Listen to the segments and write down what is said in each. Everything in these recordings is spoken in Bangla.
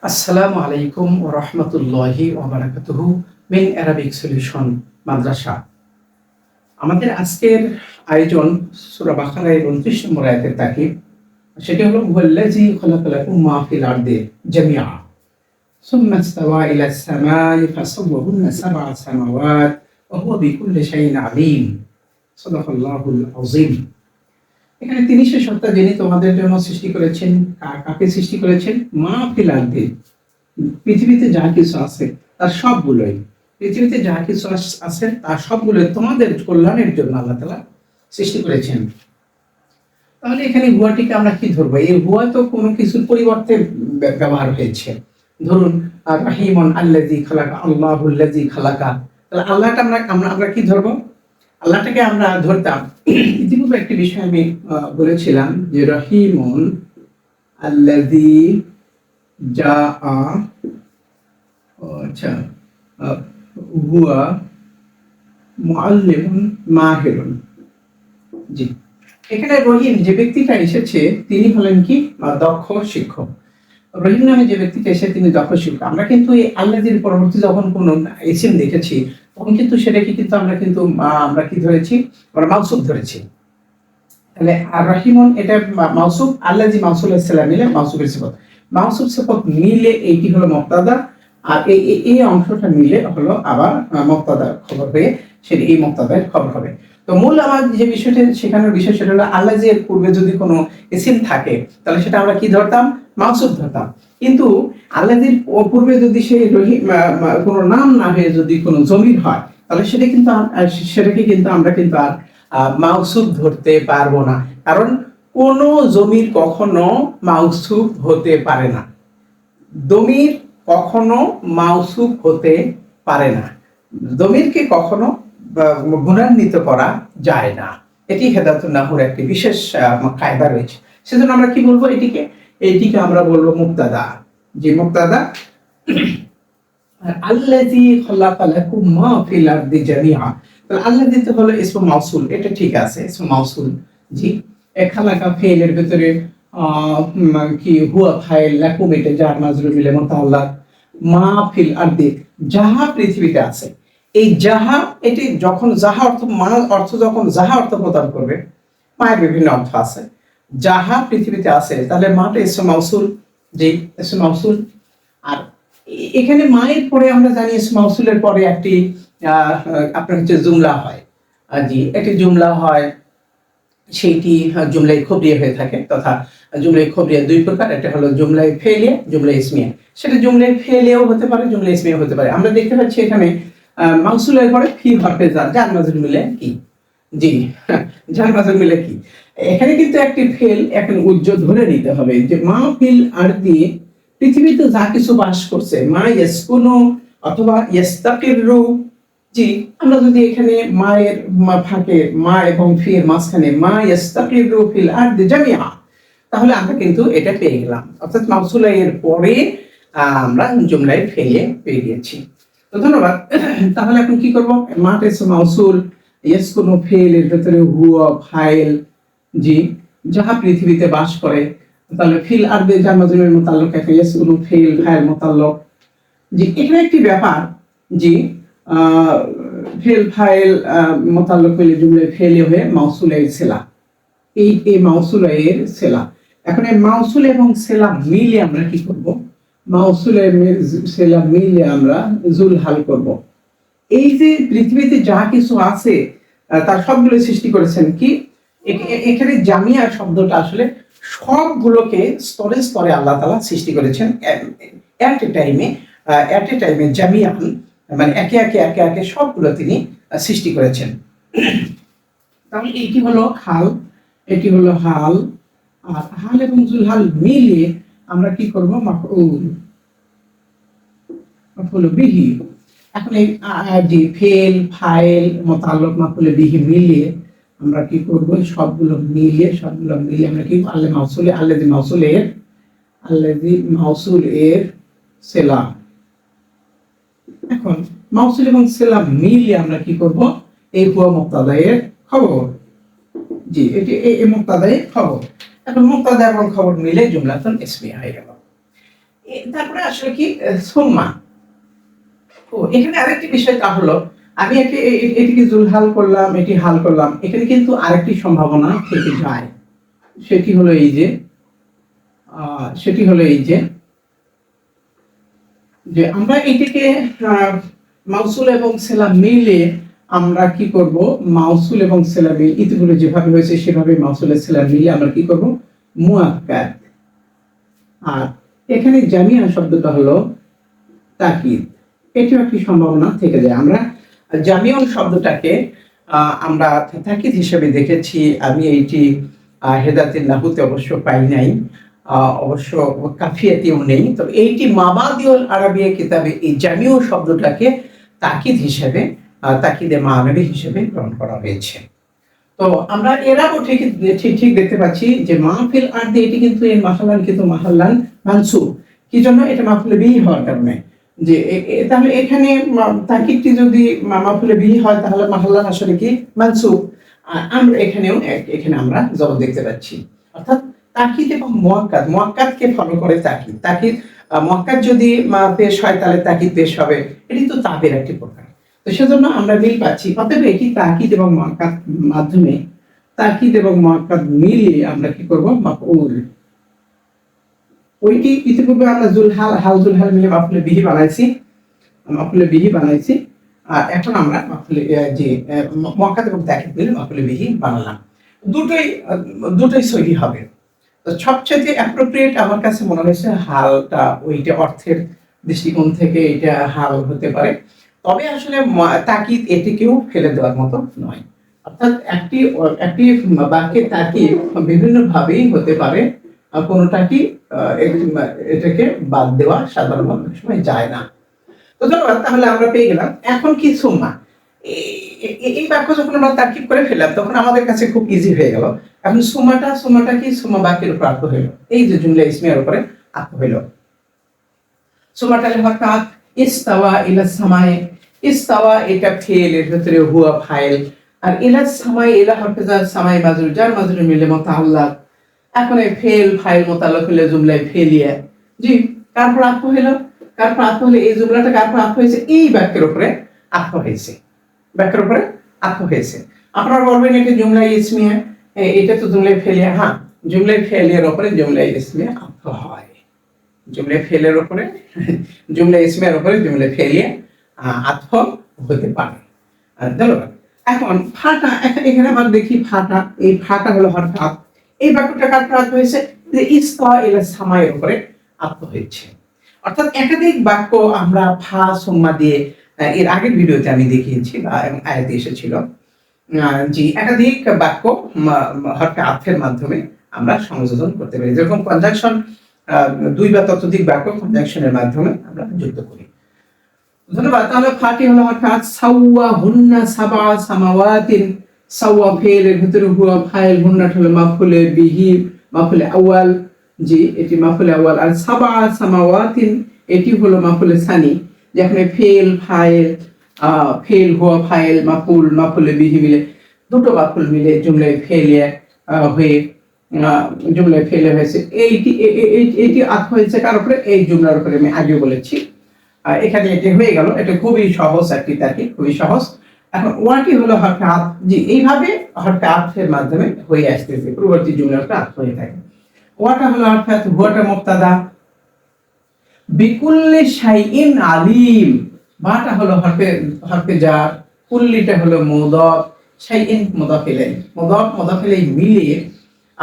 আসসালামু আলাইকুম ওয়া রাহমাতুল্লাহি ওয়া বারাকাতুহু মিন অ্যারাবিক সলিউশন মাদ্রাসা। আমাদের আজকের আয়োজন সূরা বাকারার ২৯ নম্বর আয়াতের তাকিব। সেটি হলো হুয়াল্লাযী খালাকালাকুম মা ফিল আরদি জামিআ সুম্মা ইসতাওয়া ইলাস সামাই ফাসাওয়াহুন্না সাবআ সামাওয়াত ওয়া হুয়া বিকুল্লি শাইইন আলীম। সাদাকাল্লাহুল আযীম। এখানে তিনি সে সত্তা যিনি তোমাদের জন্য সৃষ্টি করেছেন। কাকে সৃষ্টি করেছেন? মা ফিল আরদি, পৃথিবীতে যা কিছু আছে তার সবগুলোই, পৃথিবীতে যা কিছু আছে তার সবগুলোই তোমাদের কল্যাণের জন্য আল্লাহ তাআলা সৃষ্টি করেছেন। তাহলে এখানে হুয়াটিকে আমরা কি ধরবো? এই হুয়া তো কোনো কিছুর পরিবর্তে ব্যবহার হয়েছে। ধরুন রাহিমন আল্লাযী খালাকা, আল্লাহুল্লাযী খালাকা, তাহলে আল্লাহটা আমরা কি ধরবো? আল্লাহটাকে আমরা ধরতাম, ইতিপূর্বে একটি বিষয় আমি বলেছিলাম যে রহিমন আল্লাযী যা আচ্ছা হুয়া মুআল্লিমুন মাহিরুন। জি, এখানে রহিম যে ব্যক্তিটা এসেছে তিনি হলেন কি? দক্ষ শিক্ষক। রহিম নামে যে ব্যক্তিটা এসে তিনি দক্ষ শিক্ষক। আমরা কিন্তু এই আল্লাহর পরবর্তী যখন কোন ইসিম দেখেছি তখন কিন্তু সেটাকে কিন্তু আমরা কি ধরেছি? আমরা মাউসুফ ধরেছি। তাহলে আর রহিমন এটা মাউসুফ, আল্লাযী মাউসুলের সালাম মিলে মাউসুফের সিফাত, মাউসুফ সিফাত মিলে এইটি হলো মুবতাদা, আর এই অংশটা মিলে হলো আবার মুবতাদা খবর হয়ে সেটা এই মুবতাদার খবর হবে। তো মূল আমার যে বিষয়টা শেখানোর বিষয় সেটা হলো আল্লাযী এর পূর্বে যদি কোনো ইসিম থাকে তাহলে সেটা আমরা কি ধরতাম? মাউসুফ ধরতাম। কিন্তু আল্লাযীর পূর্বে যদি সেই রহিম কোনো নাম না হয়ে যদি কোনো জমির হয় তাহলে সেটাকে কিন্তু আমরা কিন্তু আর মাউসুফ ধরতে পারবো না, কারণ কোন জমির কখনো মাউসুফ হতে পারে না। দমির কখনো মাউসুফ হতে পারে না, দমিরকে কখনো গুণান্বিত করা যায় না। এটি হেদায়েতুন নাহর একটি বিশেষ কায়দা রয়েছে। সেজন্য আমরা কি বলবো? এটিকে আমরা বলবো মুবতাদা। যে মুবতাদা আল্লাযী খালাকা লাকুম মা ফিল আরদি জামিআ, তাহলে আল্লাযী তো হলো ইসমু মাউসুল, এটা ঠিক আছে, ইসমু মাউসুল। জি, খালাকা ফেলের ভিতরে কি হুয়া ফাইল, লাকুম এটা জার মাজরুর মিলে মুতাআল্লাক, মা ফিল আরদি যাহা পৃথিবীতে আছে। এই যাহা, এটি যখন যাহা অর্থ মা অর্থ যখন যাহা অর্থ প্রদান করবে, মায়ের বিভিন্ন অর্থ আছে। যাহা পৃথিবীতে আছে তাহলে মাটা ইসমু মাউসুল। জি, ইসমু মাউসুল। আর এখানে মায়ের পরে আমরা জানি ইসমু মাউসুলের পরে একটি আপনার হচ্ছে জুমলা হয়। জি, একটি জুমলা হয়, সেইটি জুমলাই খবরিয়া হয়ে থাকে। তথা জুমলাই খবরিয়া দুই প্রকার, একটা হলো জুমলাই ফেলিয়া, জুমলাই ইসমিয়া। সেটা জুমলাই ফেলিয়াও হতে পারে, জুমলাই ইসমিয়াও হতে পারে। আমরা দেখতে পাচ্ছি এখানে মাউসুলের পরে ফি হরফে জার, যার মাজরুর মিলে কি? জি, যার মাজরুর মিলে কি? এখানে কিন্তু একটি ফেল এখন উজ্জ্বল ধরে নিতে হবে যে মা ফিল আরদি, পৃথিবীতে যা কিছু বাস করছে, মা ইয়াসকুনু অথবা ইয়াস্তাকিরু। জি, আমরা যদি এখানে মায়ের ফাঁকে মা এবং ফি এর মাঝখানে মা ইয়াস্তাকিরু ফিল আরদি জামিআ, তাহলে আমরা কিন্তু এটা পেয়ে গেলাম। অর্থাৎ মাউসুলা এর পরে আমরা জুমলায় ফেলে পেয়ে গেছি। তো ধন্যবাদ। তাহলে এখন কি করব? মাটা ইসমু মাউসুল, ইয়াসকুনু ফেল এর ভিতরে হুয়া ফাইল। জি, যাহা পৃথিবীতে বাস করে, তাহলে ফিল আরদি জার মাজরুরের মুতাআল্লিক, এখানে ইয়াসকুনু ফেল ফাইল মুতাআল্লিক। জি, এখানে একটি ব্যাপার, জি ফেল ফাইল মুতাআল্লিক মিলে জুমলায় ফেলে হয়ে মাউসুলের সিলা, এই মাউসুলের সিলা। এখন এই মাউসুল এবং সিলা মিলে আমরা কি করব? মাউসুলের সিলা মিলে আমরা জুল হাল করব। এই যে পৃথিবীতে যা কিছু আছে তার সবগুলো সৃষ্টি করেছেন কি? এখানে জামিয়া শব্দটা আসলে সবগুলোকে স্তরে স্তরে আল্লাহ তাআলা সৃষ্টি করেছেন এট এ টাইমে জামিয়ান, মানে একে একে একে একে সবগুলো তিনি সৃষ্টি করেছেন। তাহলে এটি হলো হাল, এটি হলো হাল। আর হাল এবং জুল হাল মিলিয়ে আমরা কি করব? মাফউল বিহি। এখন এই যে ফেল ফাইল মুতাআল্লিক মাফউল বিহি মিলিয়ে আমরা কি করব? সবগুলো মিলিয়ে আমরা কি আল্লাযী মাউসুল এর সিলা। এখন মাউসুল এবং সিলা মিলিয়ে আমরা কি করব? এই হুয়া মুবতাদায়ের খবর। জি, এটি এই মুবতাদায়ের খবর। এখন মুবতাদা এবং খবর মিলে জুমলাতুন ইসমিয়া হয়ে গেল। তারপরে আসলে কি সুম্মা। ও এখানে আরেকটি বিষয় তা হলো আমি এটিকে জুলহাল করলাম, এটি হাল করলাম, এখানে কিন্তু আরেকটি সম্ভাবনা থেকে যায়। সেটি হলো এই যে সেটি হলো এই যে যে আমরা এটিকে মাউসুল এবং সেলা মিলে আমরা কি করব, মাউসুল এবং সেলা মিল ইতিপূর্বে যেভাবে হয়েছে সেভাবে মাউসুল এবং সেলা মিলে আমরা কি করব, মুআক্কাদ। আর এখানে জামিয়া শব্দটা হলো তাকিদ, এটিও একটি সম্ভাবনা থেকে যায়। আমরা জামিউন শব্দটাকে আমরা তাকিদ হিসেবে দেখেছি। আমি এইটি হেদায়েতুন নাহুতে অবশ্য পাই নাই, অবশ্য কাফিয়াতেও নেই। তো এইটি মাবাদিউল আরাবিয়া কিতাবে এই জামিউ শব্দটাকে তাকিদ হিসেবে তাকিদে মানবী হিসেবে গ্রহণ করা হয়েছে। তো আমরা এরাও ঠিক ঠিক দেখতে পাচ্ছি যে মাহফিল আরদি এটি কিন্তু এর মাহাল্লান কিন্তু মাহাল্লান মানসুব। কি জন্য? এটা মাহফিলে বিহি হওয়ার কারণে। যে তাহলে এখানে তাকিদটি যদি মাহফিলে বিহি হয় তাহলে মাহাল্লান আসলে কি মানসুব। আর আমরা এখানে আমরা জবাব দেখতে পাচ্ছি। অর্থাৎ তাকিদ এবং মুআক্কাদ, মুআক্কাদকে ফলো করে তাকিদ। তাকিদ মুআক্কাদ যদি পেশ হয় তাহলে তাকিদ পেশ হবে। এটি তো তাবের একটি প্রকার। তো সেজন্য আমরা মিল পাচ্ছি। অতএব এটি তাকিদ এবং মুআক্কাদ মাধ্যমে তাকিদ এবং মুআক্কাদ মিলিয়ে আমরা কি করব, মাফউল। ওইটি ইতিপূর্বে আমরা জুলহাল মিলে মাফউলে বিহি বানাইছি। আর এখন আমরা মাফউলে যে মুআক্কাদ এবং তাকিদ মিলে মাফউলে বিহি বানালাম। দুটোই সহি হবে। তো সবচেয়ে অ্যাপ্রোপ্রিয়েট আমার কাছে মনে হয়েছে হালটা, ওইটা অর্থের দৃষ্টিকোণ থেকে এটা হাল হতে পারে। তবে আসলে তাকিদ এটিকেও ফেলে দেওয়ার মতো নয়। অর্থাৎ একটি বাক্যে তাকিদ বিভিন্ন ভাবেই হতে পারে, কোনোটাকে এটাকে বাদ দেওয়া সাধারণত অনেক সময় যায় না। তো ধন্যবাদ। তাহলে আমরা পেয়ে গেলাম। এখন কি সুম্মা, এই বাক্য যখন আমরা তারকিব করে ফেললাম তখন আমাদের কাছে খুব ইজি হয়ে গেল। এখন সুম্মাটা কি, সুম্মা বাক্যের উপর আত্ম হইল, এই যে জুমলা ইসমিয়ার উপরে আত্ম হইল। সুম্মাটালে হঠাৎ ইস্তাওয়া ইলা সামায়ে, ইস্তাওয়া এটা ফেল, এর ভিতরে হুয়া ফাইল, আর ইলা সামায়ে ইলা হরফে সামায়ে মাজরুর, যার মাজরুর মিলে মুতাআল্লাক। এখন এই ফেল ফাইল মুতাআল্লাক হলে জুমলায় ফেলিয়া, জি কারপর আত্ম হইল, কারপর আত্ম হলে এই জুমলাটা কারপর আত্ম হয়েছে, এই বাক্যের উপরে আত্ম হয়েছে, বাক্যের উপরে আত্ম হয়েছে। আপনারা বলবেন এটা জুমলা ইসমিয়া, এটা তো জুমলা ফেলিয়া। হ্যাঁ, জুমলা ফেলিয়ার উপরে জুমলা ইসমিয়া আত্ম হয়। জুমলা ফেলের উপরে জুমলা ইসমিয়ার উপরে জুমলা ফেলিয়া আত্ম হতে পারে। ধন্যবাদ। এখন ফাটা, এখানে আবার দেখি ফাটা, এই ফাটা হলো হঠাৎ, এই বাক্যটা কার আত্ম হয়েছে, যে ইস্তা ইলা সামায়ের উপরে আত্ম হয়েছে। অর্থাৎ একাধিক বাক্য আমরা ফা সুম্মা দিয়ে, এর আগের ভিডিওতে আমি দেখিয়েছি বা আয়াতে এসেছিল, যে একাধিক বাক্য হরফে আতফের মাধ্যমে আমরা সংযোজন করতে পারি। যেরকম কনজাংশন, দুই বা ততোধিক বাক্য কনজাংশনের মাধ্যমে আমরা যুক্ত করি। ধন্যবাদ। তাহলে ফাটি হলো অর্থাৎ সাওয়া হুন্না সাবা সামাওয়াতিন, সাওয়া ফেল, এর ভিতরে হুয়া ফাইল, হুন্না হলো মাফউলে বিহি, মাফউলে আউয়াল, জি এটি মাফউলে আউয়াল। আর সাবা সামাওয়াতিন এটি হলো মাফউলে সানি, যেখানে ফেল ফাইল, ফেল হুয়া ফাইল, মাফউলে বিহি মিলে দুটো মাফউল মিলে জুমলায় ফেলিয়া হয়ে জুমলায় ফেলে হয়েছে। এইটি আত্ম হয়েছে কার উপরে, এই জুমলার উপরে। আমি আগে বলেছি এখানে এটি হয়ে গেল। এটা খুবই সহজ একটি তাকিদ, খুবই সহজ। এখন ওয়াটি হলো হরফে আতফ, জি এইভাবে হরফে আতফের মাধ্যমে হয়ে আসতেছে, পূর্ববর্তী জুমলাটা আতফ হয়ে থাকে। ওয়াটা হলো হরফে আতফ, হুয়াটা মুবতাদা, বিকুল্লি শাইইন আলিম, বাটা হলো হরফে জার, কুল্লিটা হলো মুদাফ, শাইইন মুদাফ ইলাইহি, মুদাফ ইলাইহি মিলিয়ে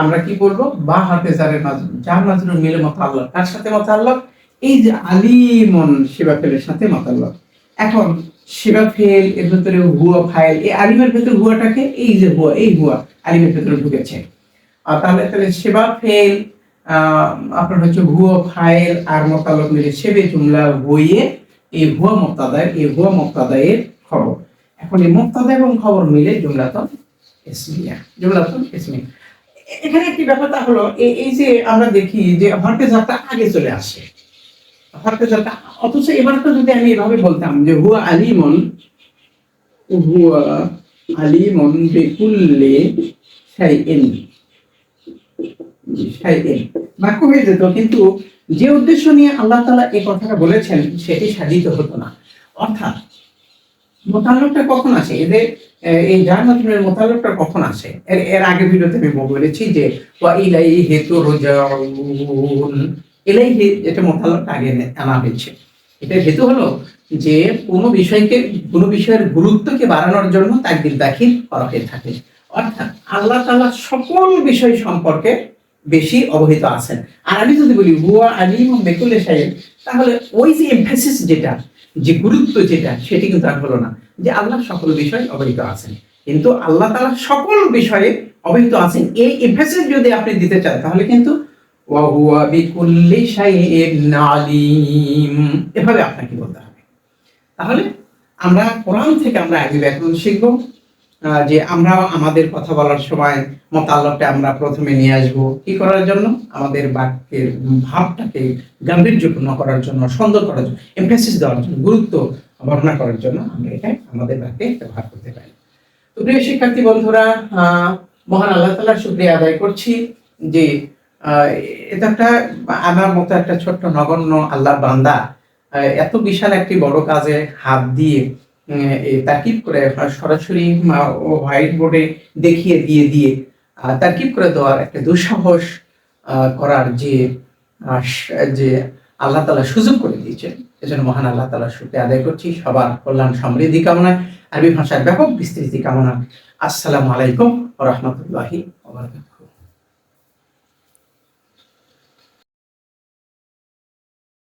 আমরা কি বলবো, বা হরফে জারের মাজরুর, যার মাজরুর মিলে মুতাআল্লাক, কার সাথে মুতাআল্লাক, এই যে আলিমন শিবা ফেলের সাথে মুতাআল্লাক। এখন শিবা ফেল, এর ভিতরে হুয়া ফাইল, এই আলিমের ভিতরে হুয়াটাকে, এই যে হুয়া, এই হুয়া আলিমের ভিতরে ঢুকেছে। তাহলে শিবা ফেল আপনার হচ্ছে হুয়া ফাইল আর মুতাআল্লাক মিলে শেবে জুমলা হয়ে এই হুয়া মুবতাদায়ের খবর। এখন এই মুবতাদা এবং খবর মিলে জুমলাতুন ইসমিয়া, এখানে একটি ব্যাপারটা হলো এই যে আমরা দেখি যে হরফে জারটা আগে চলে আসে, হরফে জারটা, অথচ এবার তো যদি আমি এভাবে বলতাম যে হুয়া আলিমুন বিকুল্লি শাইইন, বাক্য হয়ে যেত। কিন্তু যে উদ্দেশ্য নিয়ে আল্লাহ তাআলা এই কথাটা বলেছেন সেটি সাধিত হতো না। অর্থাৎ মোতাল্লাকটা কখন আসে, এদের এই জান্নাতুল মোতাল্লাকটা কখন আসে? এর আগে ভিডিওতে আমি বলেছি যে ওয়া ইলাইহি তুরজাউন, ইলাইহি এটা মোতাল্লাকটা আগে আনা হয়েছে। এটার হেতু হলো যে কোনো বিষয়ের গুরুত্বকে বাড়ানোর জন্য তাকদির দাখিল করা হয়ে থাকে। অর্থাৎ আল্লাহ তাআলা সকল বিষয় সম্পর্কে বেশি অবহিত আছেন। আর আমি যদি বলি হুয়া আলিমুম বিকুল্লি শাইইন, তাহলে ওই যে এমফাসিস যেটা, যে গুরুত্ব যেটা, সেটি কিন্তু আর হলো না যে আল্লাহ সকল বিষয় অবহিত আছেন। কিন্তু আল্লাহ তাআলা সকল বিষয়ে অবহিত আছেন, এই এমফাসিস যদি আপনি দিতে চান তাহলে কিন্তু ওয়া হুয়া বিকুল্লি শাইইন আলিম, এভাবে আপনাকে বলতে হবে। তাহলে আমরা কোরআন থেকে আমরা আগে ব্যাকরণ শিখব, যে আমরা আমাদের কথা বলার সময় মোতাল্লাকটা আমরা প্রথমে নিয়ে আসব কি করার জন্য, আমাদের বাক্যের ভাবটাকে গাম্ভীর্যপূর্ণ করার জন্য, সুন্দর করার জন্য, এমফাসিস দেওয়ার জন্য, গুরুত্ব বর্ণনা করার জন্য আমরা এটা আমাদের বাক্যে ব্যবহার করতে পারি। তো প্রিয় শিক্ষার্থী বন্ধুরা, মহান আল্লাহ তাআলার শুকরিয়া আদায় করছি যে এটা একটা আমার মতো একটা ছোট্ট নগণ্য আল্লাহর বান্দা এত বিশাল একটি বড় কাজে হাত দিয়ে তারকিব করে সরাসরি হোয়াইট বোর্ডে দেখিয়ে দিয়ে তারকিব করে দেওয়ার একটা দুঃসাহস করার যে আল্লাহ তাআলা সুযোগ করে দিয়েছেন, এজন্য মহান আল্লাহ তাআলার শুকরিয়া আদায় করছি। সবার কল্যাণ সমৃদ্ধি কামনায়, আরবি ভাষার ব্যাপক বিস্তৃতি কামনা। আসসালামু আলাইকুম ওয়া রাহমাতুল্লাহি ওয়া বারাকাতুহু।